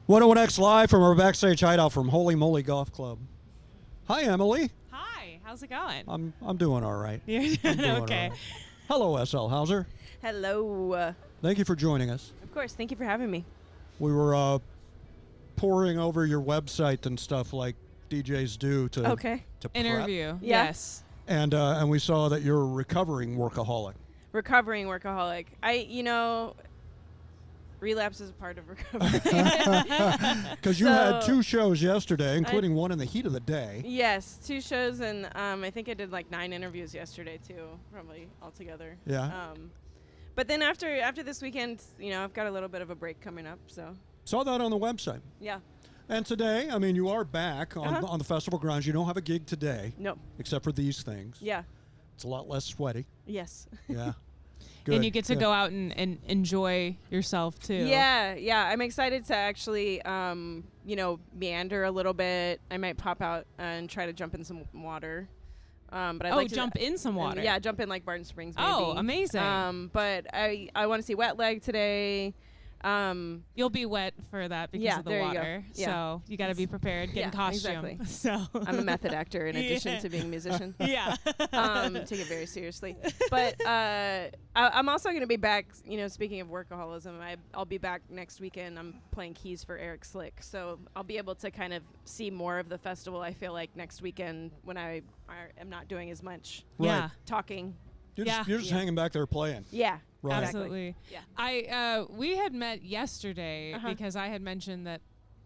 101X live from our backstage hideout from Holy Moly Golf Club. Hi, Emily. Hi, how's it going? I'm doing all right. You're I'm doing doing okay. all right. Hello, S.L. Hauser. Hello. Thank you for joining us. Of course. Thank you for having me. We were poring over your website and stuff like DJs do to Okay. to prep. Interview. Yeah. Yes. And we saw that you're a recovering workaholic. Recovering workaholic. Relapse is a part of recovery. Because you had So- 2 shows yesterday, including one in the heat of the day. Yes, 2 shows, and I think I did like 9 interviews yesterday too, probably altogether. Yeah. But then after this weekend, I've got a little bit of a break coming up. So Saw that on the website. yeah. And today, I mean, you are back on the festival grounds. You don't have a gig today, No. except for these things. Yeah. It's a lot less sweaty. Yes. Yeah. Good. And you get to Good. go out and enjoy yourself too. Yeah. I'm excited to actually, meander a little bit. I might pop out and try to jump in some water. But I'd like to jump in some water. Yeah, jump in like Barton Springs. Maybe. Oh, amazing. But I want to see Wet Leg today. You'll be wet for that because of the there you go. water. Yeah. So you got to be prepared. Get in costume. Exactly. So I'm a method actor in addition to being a musician. yeah. Take it very seriously. But I'm also going to be back, speaking of workaholism, I'll be back next weekend. I'm playing keys for Eric Slick. So I'll be able to kind of see more of the festival, I feel like, next weekend when I am not doing as much Right. Yeah. talking. You're Yeah. just hanging back there playing. Yeah. Right. Absolutely. Yeah. We had met yesterday Uh-huh. because I had mentioned that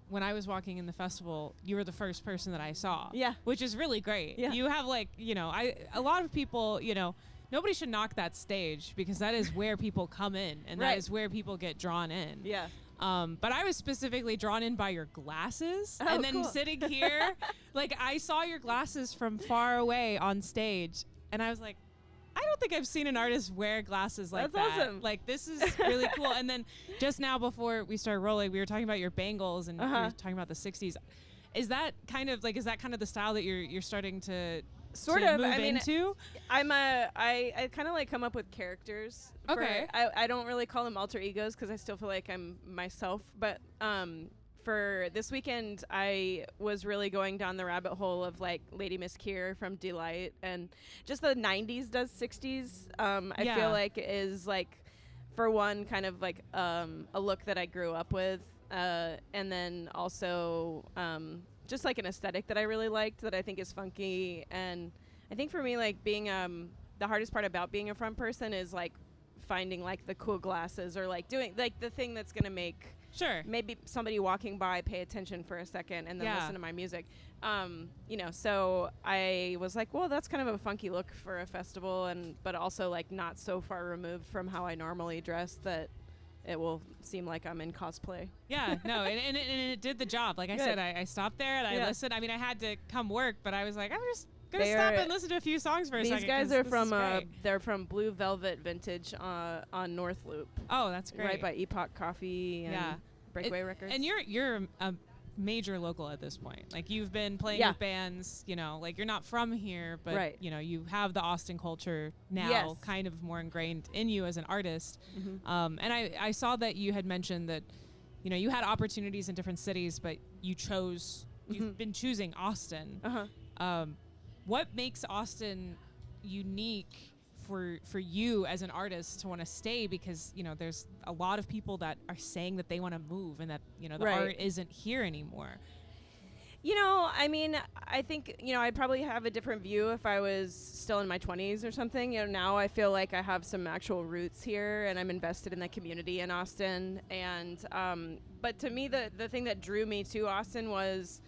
when I was walking in the festival, you were the first person that I saw. Yeah. Which is really great. Yeah. You have a lot of people, nobody should knock that stage because that is where people come in and that Right. is where people get drawn in. Yeah. But I was specifically drawn in by your glasses. Oh, and then cool. sitting here, like I saw your glasses from far away on stage and I was like, I don't think I've seen an artist wear glasses like That's that. awesome. Like this is really cool. And then just now before we started rolling, we were talking about your bangles and we were talking about the 60s. Is that kind of the style that you're starting to Sort to of. move I mean, into? I kind of like come up with characters. Okay. I don't really call them alter egos because I still feel like I'm myself. But for this weekend, I was really going down the rabbit hole of like Lady Miss Keir from Delight and just the 90s does 60s. I Yeah. feel like is like, for one, kind of like a look that I grew up with. And then also just like an aesthetic that I really liked that I think is funky. And I think for me, like being the hardest part about being a front person is like finding like the cool glasses or like doing like the thing that's going to make Sure. maybe somebody walking by pay attention for a second and then Yeah. listen to my music. So I was like, well, that's kind of a funky look for a festival, but also like not so far removed from how I normally dress that it will seem like I'm in cosplay. Yeah, no, and it did the job. Like I Good. said, I stopped there and I Yeah. listened. I mean, I had to come work, but I was like, I'm just gonna They stop are- and listen to a few songs for a These second. guys 'cause are this is from great. they're from Blue Velvet Vintage on North Loop, Oh, that's great. right by Epoch Coffee and Yeah. Breakaway Records. And you're a major local at this point. Like you've been playing Yeah. with bands, like you're not from here, but Right. You have the Austin culture now Yes. kind of more ingrained in you as an artist. Mhm. And I saw that you had mentioned that, you had opportunities in different cities, but you've been choosing Austin. Uh-huh. What makes Austin unique for you as an artist to want to stay? Because there's a lot of people that are saying that they want to move and that the Right. art isn't here anymore. I mean, I think, I'd probably have a different view if I was still in my 20s or something. Now I feel like I have some actual roots here and I'm invested in the community in Austin. And, but to me, the thing that drew me to Austin was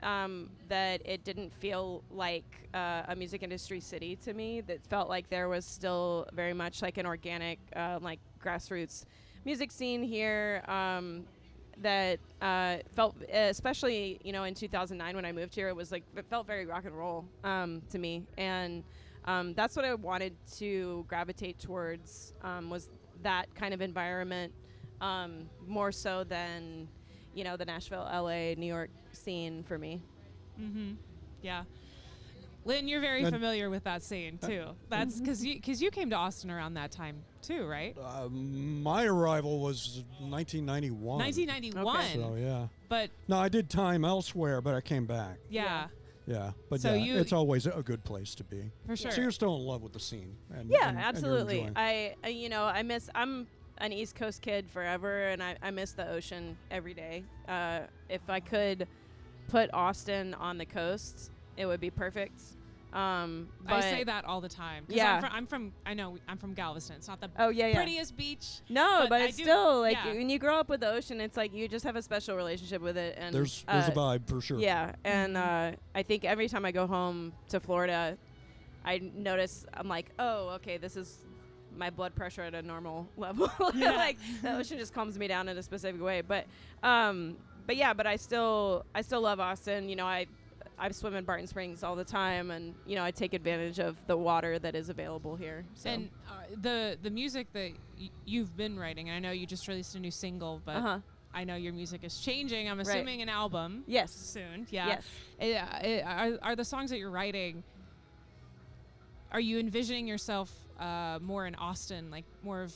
that it didn't feel like a music industry city to me. That felt like there was still very much like an organic, like grassroots music scene here. That felt, especially in 2009 when I moved here, it felt very rock and roll to me, and that's what I wanted to gravitate towards, was that kind of environment, more so than the Nashville, LA, New York scene for me. Mm-hmm. Yeah. Lynn, you're very And- familiar with that scene too. That's because you came to Austin around that time too, right? My arrival was 1991. 1991. Okay. So yeah. But No, I did time elsewhere, but I came back. yeah, Yeah, but So yeah, it's always a good place to be. for sure. So you're still in love with the scene. And, Yeah, and you're absolutely. enjoying. I'm an East Coast kid forever, and I miss the ocean every day. If I could put Austin on the coast, it would be perfect. I But say that all the time. 'Cause Yeah. I'm from Galveston. It's not the Oh yeah, yeah. prettiest beach. No, but I it's do- still like yeah. when you grow up with the ocean, it's like you just have a special relationship with it. And There's a vibe for sure. Yeah, and I think every time I go home to Florida, I notice I'm like, oh, okay, this is my blood pressure at a normal level. Yeah. Like the ocean just calms me down in a specific way. But I still love Austin. You know, I swim in Barton Springs all the time, and you know I take advantage of the water that is available here. So. And the music that you've been writing, and I know you just released a new single, but I know your music is changing. I'm assuming an album Yes. soon. Yeah. Yes. Are the songs that you're writing? Are you envisioning yourself more in Austin, like more of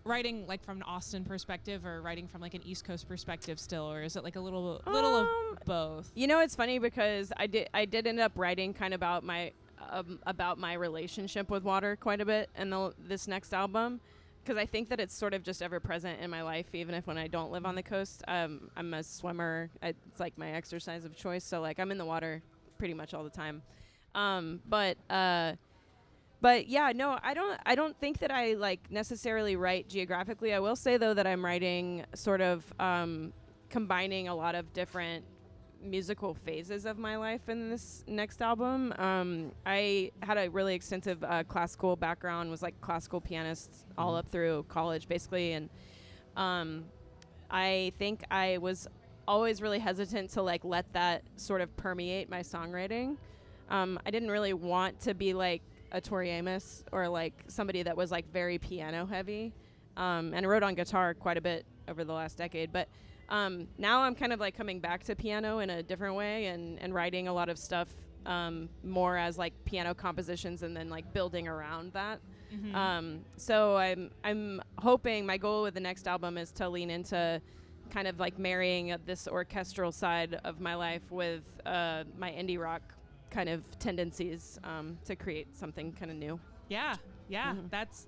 writing like from an Austin perspective, or writing from like an East Coast perspective still, or is it like a little of both? You know, it's funny because I did end up writing kind of about my relationship with water quite a bit in this next album, because I think that it's sort of just ever present in my life, even if when I don't live on the coast. I'm a swimmer. It's like my exercise of choice. So like I'm in the water pretty much all the time. But yeah, no, I don't think that I like necessarily write geographically. I will say though that I'm writing sort of combining a lot of different musical phases of my life in this next album. I had a really extensive classical background, was like classical pianist all up through college basically, and I think I was always really hesitant to like let that sort of permeate my songwriting. I didn't really want to be like a Tori Amos or like somebody that was like very piano heavy, and I wrote on guitar quite a bit over the last decade, but now I'm kind of like coming back to piano in a different way and writing a lot of stuff more as like piano compositions and then like building around that. So I'm hoping my goal with the next album is to lean into kind of like marrying this orchestral side of my life with my indie rock kind of tendencies to create something kind of new. Yeah, that's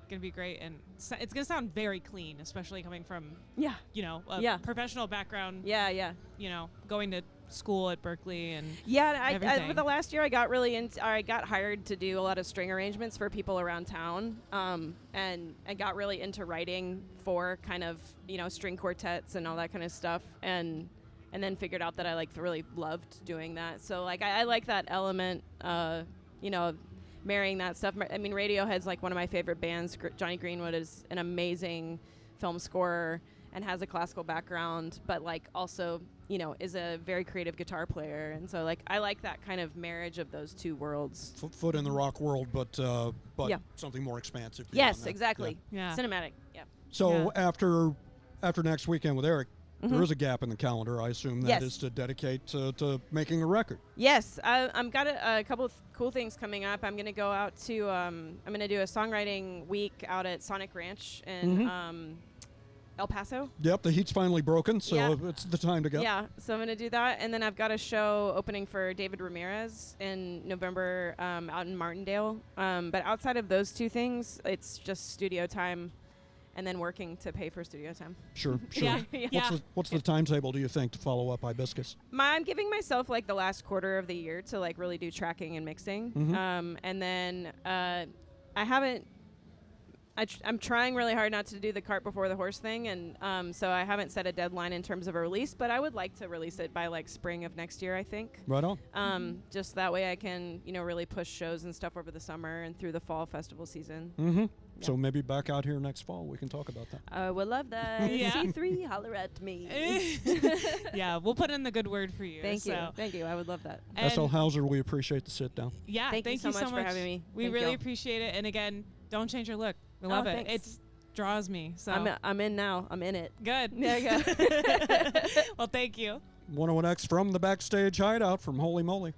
gonna be great, and it's gonna sound very clean, especially coming from a professional background. Yeah. You know, going to school at Berkeley and For the last year, I got hired to do a lot of string arrangements for people around town, and I got really into writing for kind of string quartets and all that kind of stuff, and then figured out that I like really loved doing that. So like I like that element, marrying that stuff. I mean, Radiohead's like one of my favorite bands. Johnny Greenwood is an amazing film scorer and has a classical background, but like also is a very creative guitar player. And so like I like that kind of marriage of those two worlds. Foot in the rock world, but something more expansive. Yes, that. exactly. Yeah. Cinematic. Yeah. So after next weekend with Eric, there is a gap in the calendar. I assume that Yes. is to dedicate to making a record. Yes, I'm got a couple of cool things coming up. I'm gonna go out to I'm gonna do a songwriting week out at Sonic Ranch in El Paso. Yep, the heat's finally broken, so Yeah. it's the time to go. Yeah, so I'm gonna do that, and then I've got a show opening for David Ramirez in November out in Martindale. But outside of those two things, it's just studio time, and then working to pay for studio time. Sure. Yeah. What's the timetable, do you think, to follow up Hibiscus? I'm giving myself like the last quarter of the year to like really do tracking and mixing, and then I'm trying really hard not to do the cart before the horse thing, and so I haven't set a deadline in terms of a release, but I would like to release it by like spring of next year, I think. Right on. Just that way I can really push shows and stuff over the summer and through the fall festival season. Mm-hmm. So maybe back out here next fall, we can talk about that. I would love that. Yeah. C3, holler at me. Yeah, we'll put in the good word for you. Thank you. I would love that. S.L. Hauser, we appreciate the sit down. Yeah, Thank you so much for having me. We Thank really you. appreciate it. And again, don't change your look. We love it. Thanks. It draws me. So I'm in now. I'm in it. good. There you go. Well, thank you. 101X from the Backstage Hideout from Holy Moly.